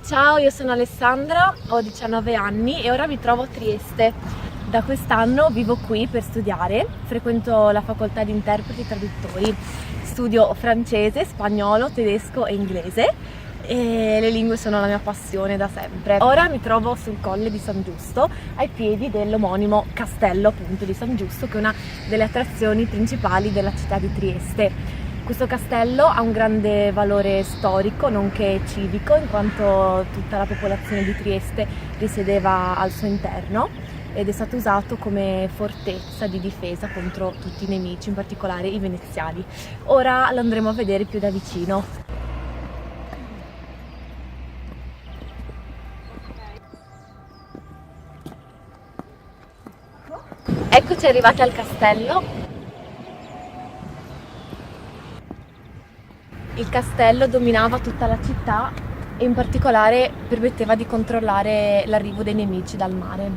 Ciao, io sono Alessandra, ho 19 anni e ora mi trovo a Trieste. Da quest'anno vivo qui per studiare, frequento la facoltà di interpreti e traduttori, studio francese, spagnolo, tedesco e inglese e le lingue sono la mia passione da sempre. Ora mi trovo sul Colle di San Giusto, ai piedi dell'omonimo castello appunto di San Giusto, che è una delle attrazioni principali della città di Trieste. Questo castello ha un grande valore storico nonché civico, in quanto tutta la popolazione di Trieste risiedeva al suo interno ed è stato usato come fortezza di difesa contro tutti i nemici, in particolare i veneziani. Ora lo andremo a vedere più da vicino. Eccoci arrivati al castello. Il castello dominava tutta la città e in particolare permetteva di controllare l'arrivo dei nemici dal mare.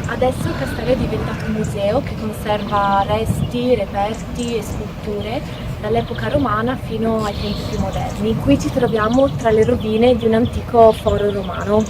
Adesso il castello è diventato un museo che conserva resti, reperti e sculture dall'epoca romana fino ai tempi più moderni. Qui ci troviamo tra le rovine di un antico foro romano